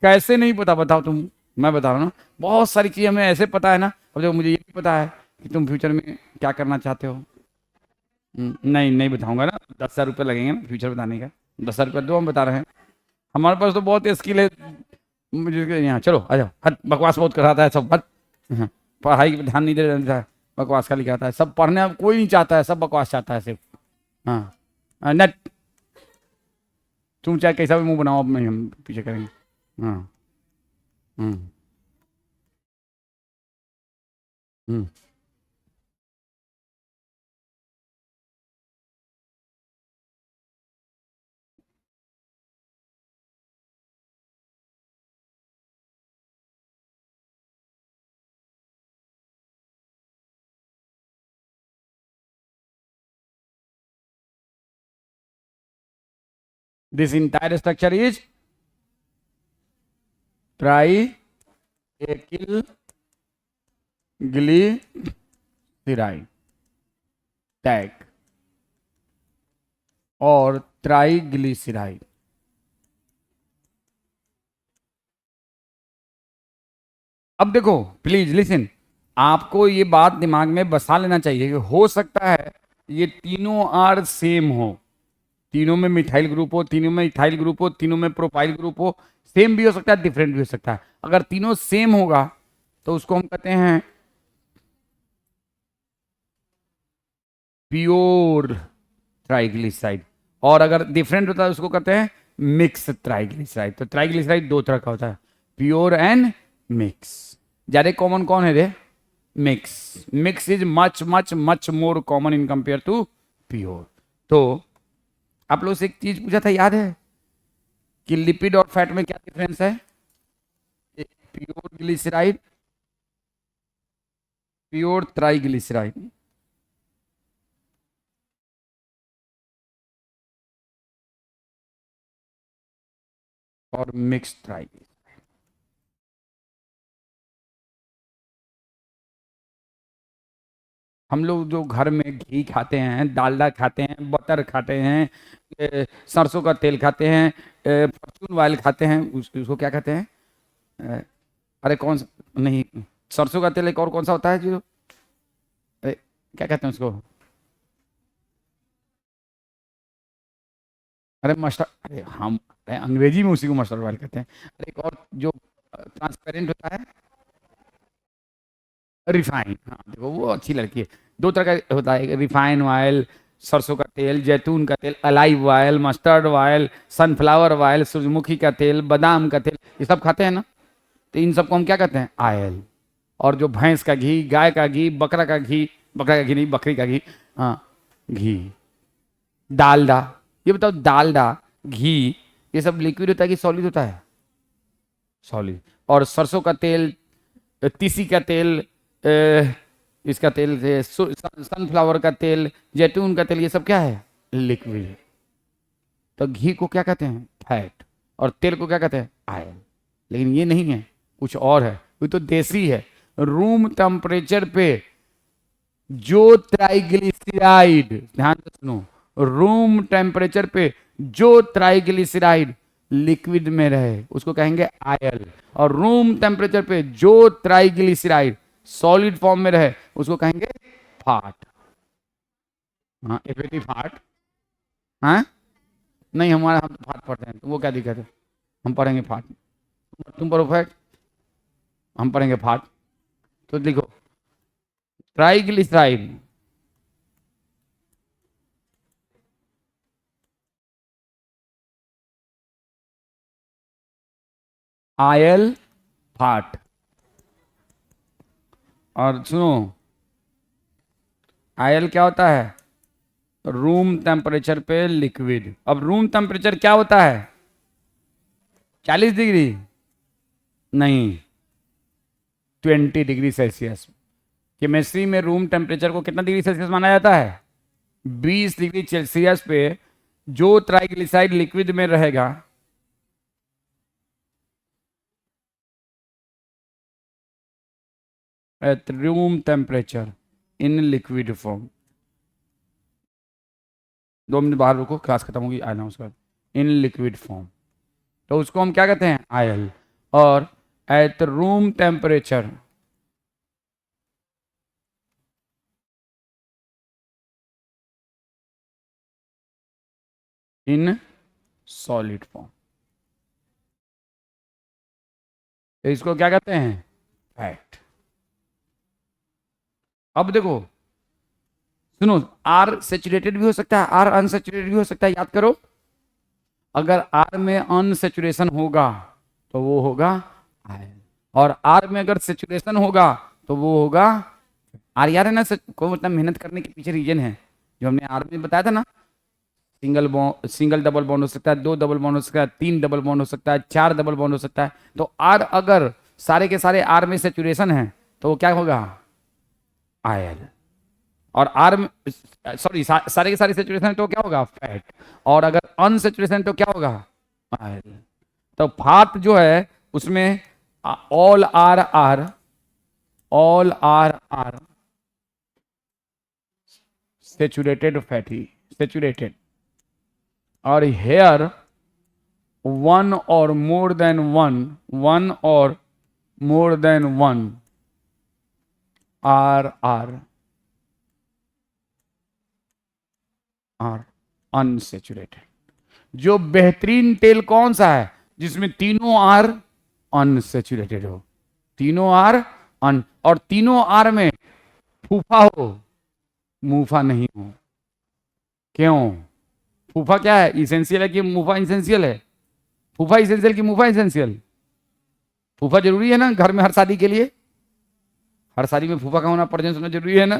कैसे नहीं पता बताओ तुम? मैं बता रहा हूँ ना, बहुत सारी चीज़ें हमें ऐसे पता है ना। अब देखो मुझे ये भी पता है कि तुम फ्यूचर में क्या करना चाहते हो। नहीं नहीं बताऊंगा ना, 10,000 रुपये लगेंगे ना फ्यूचर बताने का। 10,000 रुपये दो, हम बता रहे हैं। हमारे पास तो बहुत स्किल है। मुझे यहाँ चलो आ जाओ, हट बकवास बहुत कराता है सब, हट। हाँ, पढ़ाई पे ध्यान नहीं दे रहता है, बकवास खाली कहता है। सब पढ़ने अब कोई नहीं चाहता है, सब बकवास चाहता है सिर्फ। हाँ। नेट। तुम चाहे कैसा भी मुंह बनाओ, अब नहीं हम पीछे करेंगे। हाँ। हम्म। हम्म। This entire structure is tri acyl glyceride TAG और ट्राइग्लिसराइड। अब देखो प्लीज लिसन, आपको ये बात दिमाग में बसा लेना चाहिए कि हो सकता है ये तीनों आर सेम हो, तीनों में मिथाइल ग्रुप हो, तीनों में इथाइल ग्रुप हो, तीनों में प्रोपाइल ग्रुप हो। सेम भी हो सकता है, डिफरेंट भी हो सकता है। अगर तीनों सेम होगा तो उसको हम कहते हैं प्योर ट्राइग्लिसराइड, और अगर डिफरेंट होता है उसको कहते हैं मिक्स ट्राइग्लिसराइड। तो ट्राइग्लिसराइड दो तरह का होता है, प्योर एंड मिक्स। ज्यादा कॉमन कौन है रे? Mix. Mix is much much much more common in compare to pure. तो आप लोग से एक चीज पूछा था, याद है कि लिपिड और फैट में क्या डिफरेंस है? Pure glyceride, pure triglyceride. और मिक्स ट्राइग्लिसराइड। हम लोग जो घर में घी खाते हैं, डालडा खाते हैं, बटर खाते हैं, सरसों का तेल खाते हैं, फॉर्चून ऑयल खाते हैं, उसको क्या कहते हैं? अ, अरे कौन सा, नहीं, सरसों का तेल एक और कौन सा होता है जो, क्या कहते हैं उसको? अरे मस्टर्ड, अरे हम, अरे अंग्रेजी में उसी को मस्टर्ड ऑयल कहते हैं। अरे एक और जो ट्रांसपेरेंट होता है, रिफाइन। हाँ देखो वो अच्छी लड़की है। दो तरह का होता है, रिफाइन ऑयल, सरसों का तेल, जैतून का तेल, alive oil, mustard oil, sunflower oil, सूरजमुखी का तेल, बादाम का तेल, ये सब खाते हैं ना। तो इन सबको हम क्या कहते हैं? ऑयल। और जो भैंस का घी, गाय का घी, बकरा का घी, बकरा का घी नहीं, बकरी का घी, हाँ, घी, डालडा। ये बताओ, डालडा, घी, ये सब लिक्विड होता है कि सॉलिड होता है? सॉलिड। और सरसों का तेल, तीसी का तेल, इसका तेल, सनफ्लावर का तेल, जैतून का तेल, ये सब क्या है? लिक्विड। तो घी को क्या कहते हैं? फैट। और तेल को क्या कहते हैं? ऑयल। लेकिन ये नहीं है, कुछ और है, वो तो देसी है। रूम टेम्परेचर पे जो ट्राइग्लिसराइड, ध्यान से सुनो, रूम टेम्परेचर पे जो ट्राइग्लिसराइड लिक्विड में रहे उसको कहेंगे ऑयल, और रूम टेम्परेचर पे जो ट्राइग्लिसराइड सॉलिड फॉर्म में रहे उसको कहेंगे फैट। हाँ, एफएटी फैट। हाँ, नहीं हमारा, हम तो फैट पढ़ते हैं, तो वो क्या दिक्कत है? हम पढ़ेंगे फैट, तुम पढ़ो फैट, हम पढ़ेंगे फैट। तो लिखो ट्राइग्लिसराइड, ऑयल, फैट। और सुनो, ऑयल क्या होता है? रूम टेम्परेचर पे लिक्विड। अब रूम टेम्परेचर क्या होता है? 40 डिग्री नहीं, 20 डिग्री सेल्सियस। केमिस्ट्री में रूम टेम्परेचर को कितना डिग्री सेल्सियस माना जाता है? 20 डिग्री सेल्सियस पे जो ट्राइग्लिसराइड लिक्विड में रहेगा, at room temperature in liquid form. 2 minute बाहर रुको, क्लास खत्म होगी, आना उसका। इन लिक्विड फॉर्म, तो उसको हम क्या कहते हैं? ऑयल। और at room temperature in solid form, तो इसको क्या कहते हैं? फैट। अब देखो सुनो, आर सेचुरेटेड भी हो सकता है, आर अनसेचुरेटेड भी हो सकता है, याद करो। अगर आर में अनसेचुरेशन होगा तो वो होगा आयन, और आर में अगर सेचुरेशन होगा तो वो होगा आर। यार है ना, को मतलब मेहनत करने के पीछे रीजन है जो हमने आर में बताया था ना। सिंगल डबल बॉन्ड हो सकता है, 2 डबल बॉन्ड हो सकता है, 3 डबल बॉन्ड हो सकता है, 4 डबल बॉन्ड हो सकता है। तो आर अगर सारे के सारे आर में सेचुरेशन है तो वो क्या होगा? आयल। और आर में, सॉरी, सारे के सारे सेचुरेशन है तो क्या होगा? फैट। और अगर अनसेचुरेशन तो क्या होगा? आयल। तो फात जो है उसमें all are saturated fatty, saturated. और here one or more than one are unsaturated. जो बेहतरीन तेल कौन सा है जिसमें तीनों आर अनसेचुरेटेड हो, तीनों आर अन, और तीनों आर में फूफा हो, मूफा नहीं हो। क्यों? फूफा क्या है? इसेंशियल है कि मूफा इसेंशियल है? फूफा इसेंशियल कि मूफा इसेंशियल? फूफा जरूरी है ना घर में, हर शादी के लिए, हर शादी में फूफा का होना, प्रेजेंस होना जरूरी है ना।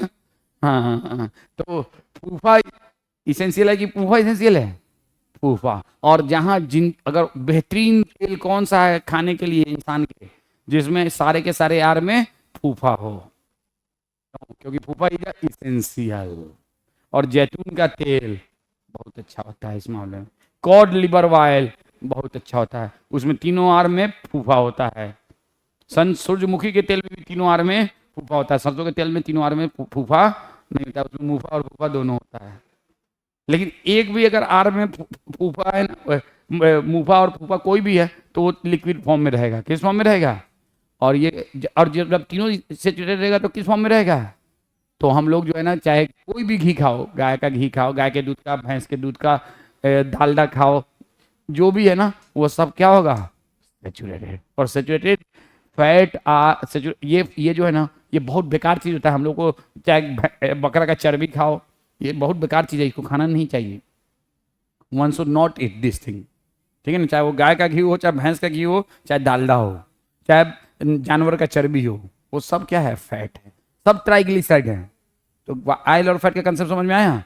हाँ। तो फूफा इसेंशियल है कि फूफा इसेंशियल है? फूफा। और जहां जिन अगर बेहतरीन तेल कौन सा है खाने के लिए इंसान के, जिसमें सारे के सारे आर में फूफा हो, क्योंकि फूफा इज इसेंशियल। और जैतून का तेल बहुत अच्छा होता है इस मामले में। कॉड लिवर ऑयल बहुत अच्छा होता है, उसमें तीनों आर में फूफा होता है। सूरजमुखी के तेल में भी तीनों आर में फूफा होता है, सरसों के तेल में तीनों आर में फूफा नहीं होता, उसमें मूफा और फूफा दोनों होता है। लेकिन एक भी अगर आर में फूफा है ना, मूफा और फूफा कोई भी है, तो वो लिक्विड फॉर्म में रहेगा। किस फॉर्म में रहेगा? और ये और जब तीनों सेचुरेटेड रहेगा तो किस फॉर्म में रहेगा? तो हम लोग जो है ना, चाहे कोई भी घी खाओ, गाय का घी खाओ, गाय के दूध का, भैंस के दूध का, डालडा खाओ, जो भी है ना, वो सब क्या होगा? सेचुरेटेड। और सेचुरेटेड फैट ये जो है ना, ये बहुत बेकार चीज होता है हम लोग को। चाहे बकरा का चर्बी खाओ, ये बहुत बेकार चीज है, इसको खाना नहीं चाहिए। One should not eat this thing, ठीक है ना। चाहे वो गाय का घी हो, चाहे भैंस का घी हो, चाहे डालडा हो, चाहे जानवर का चर्बी हो, वो सब क्या है? फैट है, सब ट्राइग्लिसराइड है। तो आयल और फैट का कंसेप्ट समझ में आया?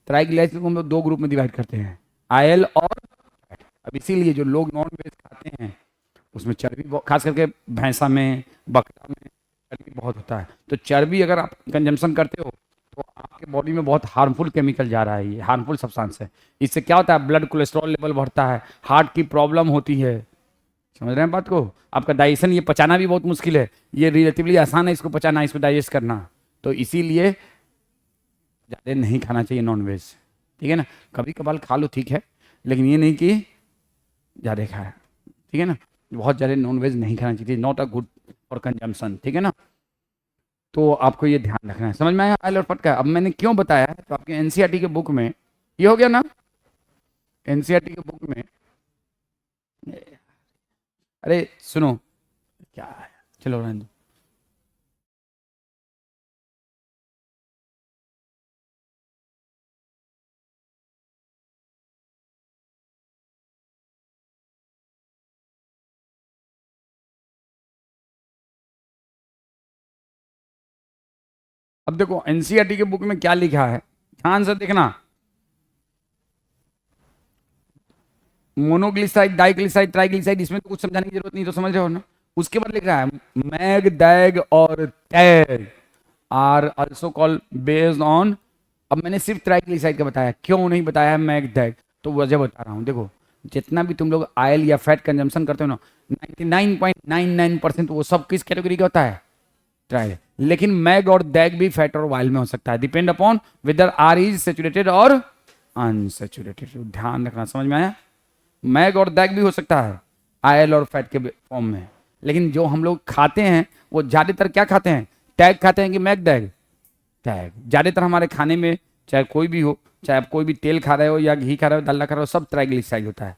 ट्राइग्लिसराइड को हम लोग दो ग्रुप में डिवाइड करते हैं, आयल और फैट। अब इसीलिए जो लोग नॉन वेज खाते हैं उसमें चर्बी, खास करके भैंसा में, बकरा में चर्बी बहुत होता है। तो चर्बी अगर आप कंजम्पशन करते हो तो आपके बॉडी में बहुत हार्मफुल केमिकल जा रहा है, ये हार्मफुल सब्सटेंस है। इससे क्या होता है? ब्लड कोलेस्ट्रॉल लेवल बढ़ता है, हार्ट की प्रॉब्लम होती है। समझ रहे हैं बात को? आपका डाइजेशन, ये पचाना भी बहुत मुश्किल है, ये रिलेटिवली आसान है इसको पचाना, इसको डाइजेस्ट करना। तो इसीलिए ज़्यादा नहीं खाना चाहिए नॉन वेज, ठीक है ना। कभी कभार खा लो, ठीक है, लेकिन ये नहीं कि ज़्यादा खाए, ठीक है ना। बहुत ज़्यादा नॉन वेज नहीं खाना चाहिए, not a good for consumption, ठीक है ना। तो आपको ये ध्यान रखना है। समझ में आया आयल और फट का? अब मैंने क्यों बताया है, तो आपके एनसीईआरटी के बुक में ये हो गया ना, एनसीईआरटी के बुक में। अरे सुनो, क्या है, चलो रहने दो। अब देखो एनसीईआरटी के बुक में क्या लिखा है, ध्यान से देखना। मोनोग्लिसराइड, डाइग्लिसराइड, ट्राइग्लिसराइड, इसमें तो कुछ समझाने की जरूरत नहीं, तो समझ रहे हो ना। उसके बाद लिख रहा है मैग, डैग और TAG are also called based on. अब मैंने सिर्फ ट्राइग्लिसराइड का बताया, क्यों नहीं बताया मैग डैग? तो वजह बता रहा हूँ। देखो जितना भी तुम लोग ऑयल या फैट कंजम्पशन करते हो ना, 99.99% वो सब किस कैटेगरी का होता है? ट्राई। लेकिन मैग और डैग भी फैट और ऑयल में हो सकता है, depend upon whether R is saturated और अनसेचुरेटेड। ध्यान रखना, समझ में आया? मैग और डैग भी हो सकता है ऑयल और फैट के फॉर्म में, लेकिन जो हम लोग खाते हैं वो ज्यादातर क्या खाते हैं? टैग खाते हैं कि मैग डैग? टैग। ज्यादातर हमारे खाने में, चाहे कोई भी हो, चाहे आप कोई भी तेल खा रहे हो या घी खा रहे हो, दाल खा रहे हो, सब ट्राइग्लिसराइड होता है।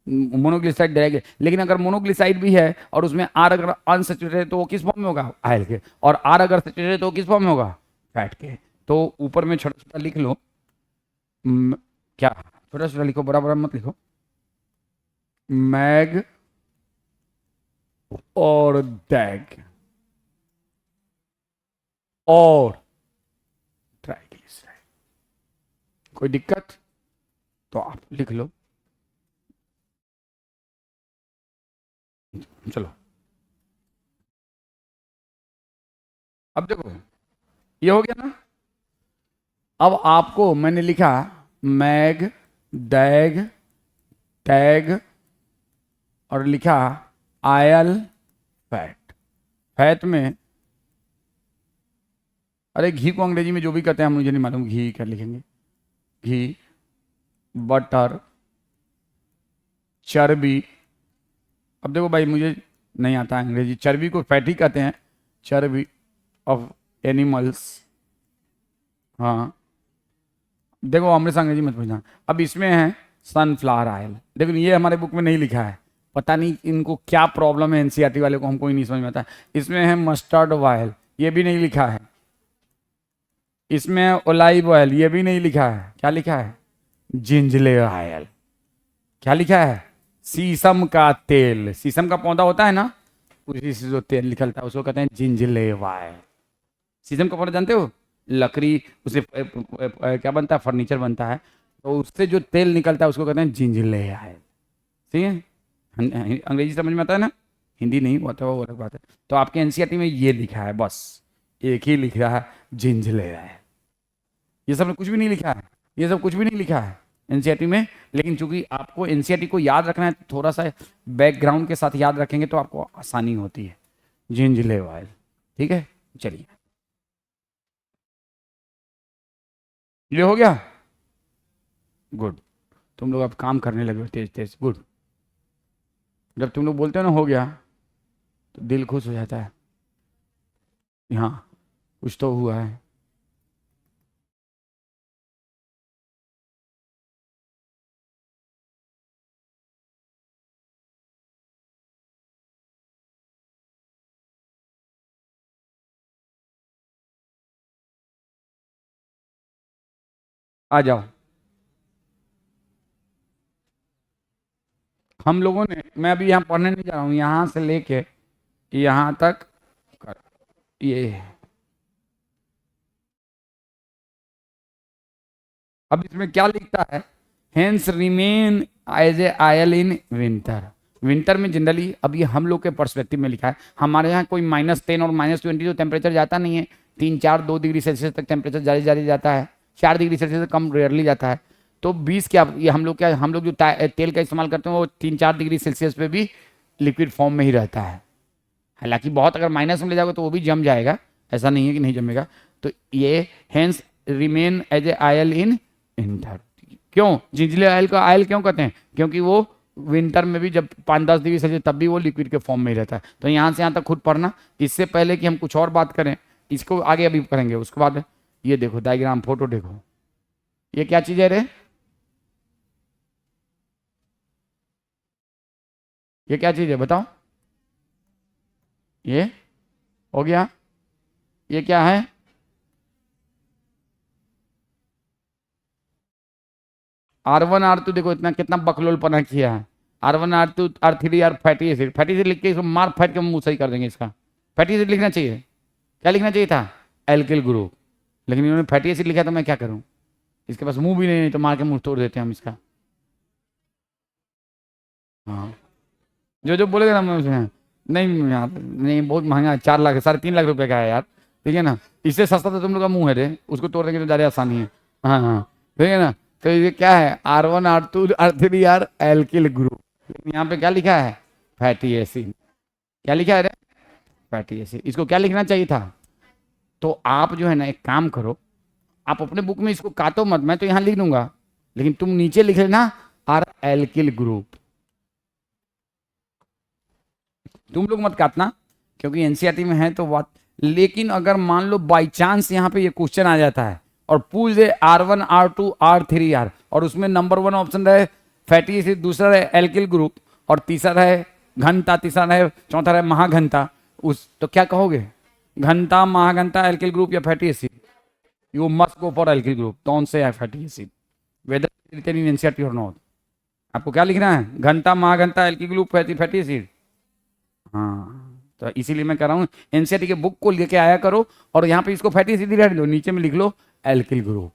मोनोग्लिसराइड डैग। लेकिन अगर मोनोग्लिसराइड भी है और उसमें आर अगर अनसेचुरेटेड है तो वो किस फॉर्म में होगा? ऑयल के। और आर अगर सेचुरेटेड है तो वो किस फॉर्म में होगा? फैट के। तो ऊपर में छोटा छोटा लिख लो, क्या छोटा छोटा लिखो, बड़ा बड़ा मत लिखो। मैग और डैग और ट्राइग्लिसराइड। कोई दिक्कत? तो आप लिख लो। चलो अब देखो, ये हो गया ना। अब आपको मैंने लिखा मैग, डैग, टैग और लिखा आयल, फैट। फैट में, अरे घी को अंग्रेजी में जो भी कहते हैं मुझे नहीं मालूम, घी क्या लिखेंगे, घी, बटर, चर्बी। अब देखो भाई मुझे नहीं आता अंग्रेजी, चर्बी को फैट ही कहते हैं, चर्बी ऑफ एनिमल्स। हाँ देखो हमेशा अंग्रेजी मत पूछना। अब इसमें है सनफ्लावर ऑयल, देखो ये हमारे बुक में नहीं लिखा है, पता नहीं इनको क्या प्रॉब्लम है एनसीईआरटी वाले को, हमको ही नहीं समझ में आता। इसमें है मस्टर्ड ऑयल, ये भी नहीं लिखा है। इसमें है ओलाइव ऑयल, ये भी नहीं लिखा है। क्या लिखा है? जिंजले ऑयल। क्या लिखा है? शीशम का तेल, शीशम का पौधा होता है ना, उसी से जो तेल निकलता है उसको कहते हैं जिंजले ऑयल। शीशम का पौधा जानते हो, लकड़ी उसे क्या बनता है, फर्नीचर बनता है, तो उससे जो तेल निकलता है उसको कहते हैं जिंजले ऑयल। ठीक है, अंग्रेजी समझ में आता है ना, हिंदी नहीं होता वो अलग बात है। तो आपके एनसीईआरटी में ये लिखा है, बस एक ही लिखा है जिंजले ऑयल, ये सब कुछ भी नहीं लिखा है, ये सब कुछ भी नहीं लिखा है एनसीईआरटी में। लेकिन चूंकि आपको एनसीईआरटी को याद रखना है, थोड़ा सा बैकग्राउंड के साथ याद रखेंगे तो आपको आसानी होती है। जिंजले ऑयल, ठीक है। चलिए ये हो गया, गुड। तुम लोग अब काम करने लगे हो तेज तेज, गुड। जब तुम लोग बोलते हो ना हो गया, तो दिल खुश हो जाता है, हाँ कुछ तो हुआ है। आ जाओ। हम लोगों ने, मैं अभी यहाँ पढ़ने नहीं जा रहा हूँ, यहाँ से लेके यहाँ तक कर, ये अब इसमें क्या लिखता है, hence remain as a oil in winter. Winter में जनरली, अब ये हम लोग के पर्सपेक्टिव में लिखा है, हमारे यहाँ कोई -10 और -20 तो टेम्परेचर जाता नहीं है, 3-4-2 डिग्री सेल्सियस तक टेम्परेचर जारी जारी जाता है, 4 डिग्री सेल्सियस से कम रेयरली जाता है। तो 20 क्या, ये हम लोग क्या, हम लोग जो तेल का इस्तेमाल करते हैं वो 3-4 डिग्री सेल्सियस पे भी लिक्विड फॉर्म में ही रहता है। हालांकि बहुत अगर माइनस में ले जाओगे तो वो भी जम जाएगा, ऐसा नहीं है कि नहीं जमेगा। तो ये hence remain as a oil in winter. क्यों जिंजले ऑयल का आयल क्यों कहते हैं? क्योंकि वो विंटर में भी जब 5-10 डिग्री सेल्सियस तब भी वो लिक्विड के फॉर्म में ही रहता है। तो यहाँ से यहाँ तक खुद पढ़ना। इससे पहले कि हम कुछ और बात करें, इसको आगे अभी करेंगे, उसके बाद ये देखो डायग्राम, फोटो देखो, ये क्या चीज है रे, ये क्या चीज है बताओ, ये हो गया, ये क्या है, R1 R2। देखो इतना कितना बकलोलपना किया है, R1 R2 R3 R fatty acid. Fatty acid लिख के इसको मार फैट के मुंह सही कर देंगे इसका। फैटी एसिड लिखना चाहिए, क्या लिखना चाहिए था, एल्किल ग्रुप, लेकिन इन्होंने फैटी एसिड लिखा तो मैं क्या करूं, इसके पास मुंह भी नहीं तो मार के मुंह तोड़ देते हैं हम इसका। हाँ जो जो बोलेगा ना मैं उसमें, नहीं यार नहीं, बहुत महंगा है, 4 लाख 3.5 लाख रुपए का है यार, ठीक है ना, इससे सस्ता तो तुम लोग का मुंह है रे, उसको तोड़ देंगे तो ज़्यादा आसानी है। हाँ हाँ ठीक है ना। तो ये क्या है, R1 R2 R3 R alkyl group, यहाँ पे क्या लिखा है, फैटी एसिड। क्या लिखा है रे, फैटी एसिड। इसको क्या लिखना चाहिए था, तो आप जो है ना एक काम करो, आप अपने बुक में इसको काटो मत, मैं तो यहाँ लिख दूंगा, लेकिन तुम नीचे लिख लेना आर एल्किल ग्रुप, तुम लोग मत काटना क्योंकि एनसीईआरटी में है तो बात। लेकिन अगर मान लो बाई चांस यहाँ पे ये क्वेश्चन आ जाता है और पूछ दे R1 R2 R3 R और उसमें नंबर 1 ऑप्शन रहे फैटी एसिड, दूसरा रहे एल्किल ग्रुप और तीसरा रहे घनता, तीसरा रहे, चौथा रहे महाघनता, उस तो क्या कहोगे, घनता, महाघनता, एल्किल ग्रुप या fatty acid? You must go for alkyl group, don't say fatty acid whether written in NCERT और नॉट। आपको क्या लिखना है, घनता, महाघनता, एल्किल ग्रुप, फैटी एसिड। हाँ तो इसीलिए मैं कह रहा हूँ एनसीईआरटी के बुक को लेके आया करो और यहाँ पे इसको फैटी एसिड रहने लो, नीचे में लिख लो एल्किल ग्रुप,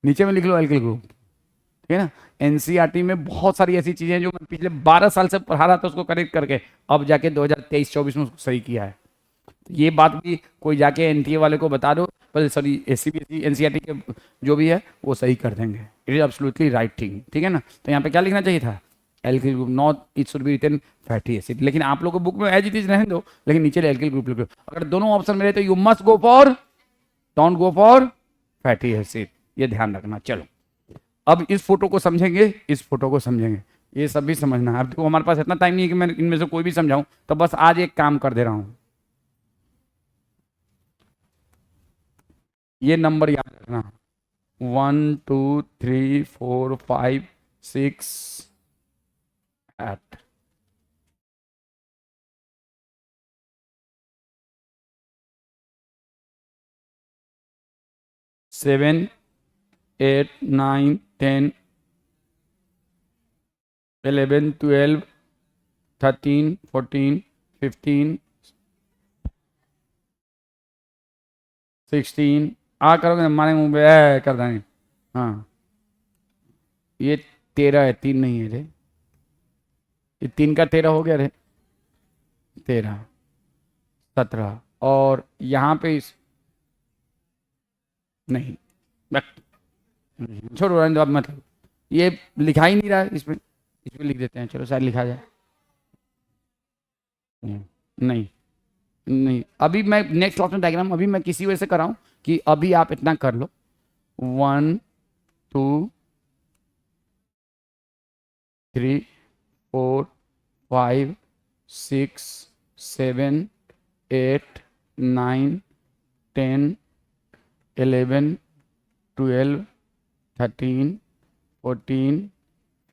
नीचे में लिख लो एल्किल ग्रुप, ठीक है ना। एनसीईआरटी में बहुत सारी ऐसी चीजें जो मैं पिछले 12 साल से पढ़ा रहा था उसको करेक्ट करके अब जाके 2023-24 में उसको सही किया है। तो ये बात भी कोई जाके एनटीए वाले को बता दो, बस सॉरी सीबीएसई एनसीईआरटी के जो भी है वो सही कर देंगे, it is absolutely right thing, ठीक है ना। तो यहाँ पे क्या लिखना चाहिए था, alkyl group, not it should be written fatty acid. लेकिन आप लोगों को बुक में एज इट इज रहने दो, लेकिन नीचे एल्किल ग्रुप लिखो। अगर दोनों ऑप्शन मिले तो you must go for, don't go for fatty acid, ये ध्यान रखना। चलो अब इस फोटो को समझेंगे, इस फोटो को समझेंगे, ये सब भी समझना है। अब देखो हमारे पास इतना टाइम नहीं है कि मैं इनमें से कोई भी समझाऊं, तो बस आज एक काम कर दे रहा हूं, ये नंबर याद रखना, 1 2 3 4 5 6 8, 7 8 9 10 11 12 13 14 15 16, आ करोगे हमारे मुंह पे कर देंगे। हाँ ये 13 है, 3 नहीं है रे, ये 3 का 13 हो गया रे, 13 17, और यहाँ पे इस नहीं, छोड़ो रहने दो अब, मतलब ये लिखा ही नहीं रहा है इसमें, इसमें लिख देते हैं, चलो शायद लिखा जाए। नहीं नहीं, अभी मैं नेक्स्ट क्लास में डायग्राम अभी मैं किसी वजह से कराऊं कि अभी आप इतना कर लो, 1 2 3 4 5 6 7 8 9 10 11 12 13 14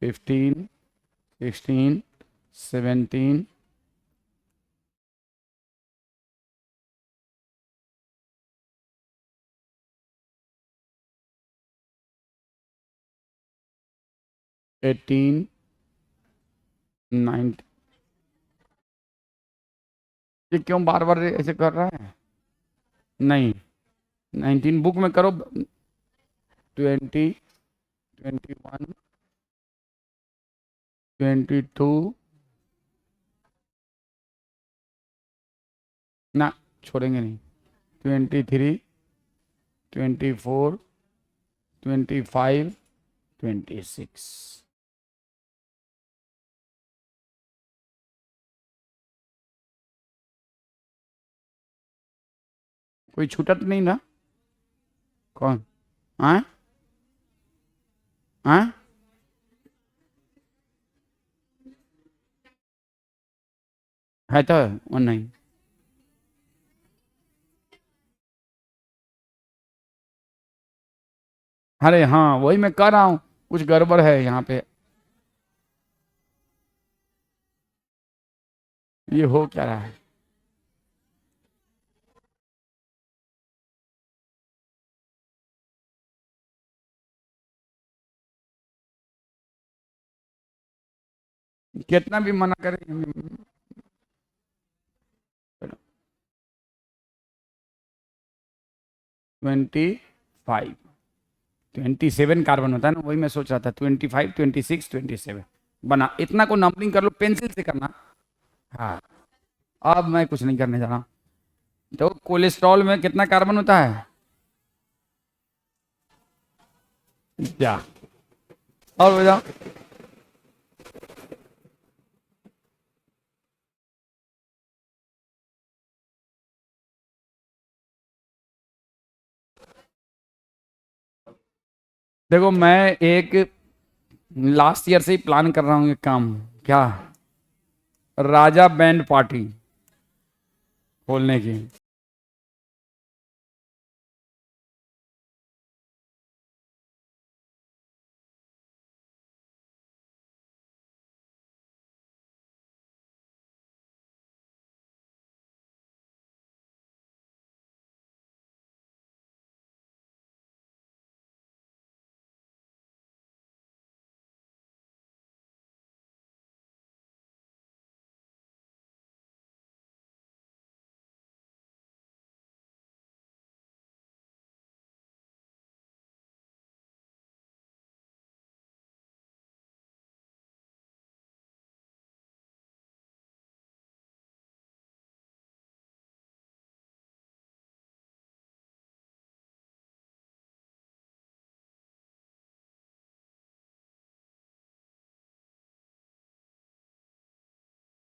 15 16 17 18 19, ये क्यों बार बार ऐसे कर रहा है? नहीं 19 बुक में करो, 20 21 22, ना छोड़ेंगे नहीं, 23 24 25 26, कोई छूटा तो नहीं ना? कौन? हाँ हाँ, है तो, और नहीं? अरे हाँ वही मैं कर रहा हूँ, कुछ गड़बड़ है यहाँ पे, ये हो क्या रहा है? कितना भी मना करे, 25 27 कार्बन होता है ना, वही मैं सोच रहा था, 25 26 27 बना, इतना को नंबरिंग कर लो, पेंसिल से करना। हाँ अब मैं कुछ नहीं करने जा रहा हूँ। तो कोलेस्ट्रॉल में कितना कार्बन होता है? क्या? और बताओ। देखो मैं एक लास्ट ईयर से ही प्लान कर रहा हूँ ये काम, क्या? राजा बैंड पार्टी खोलने की।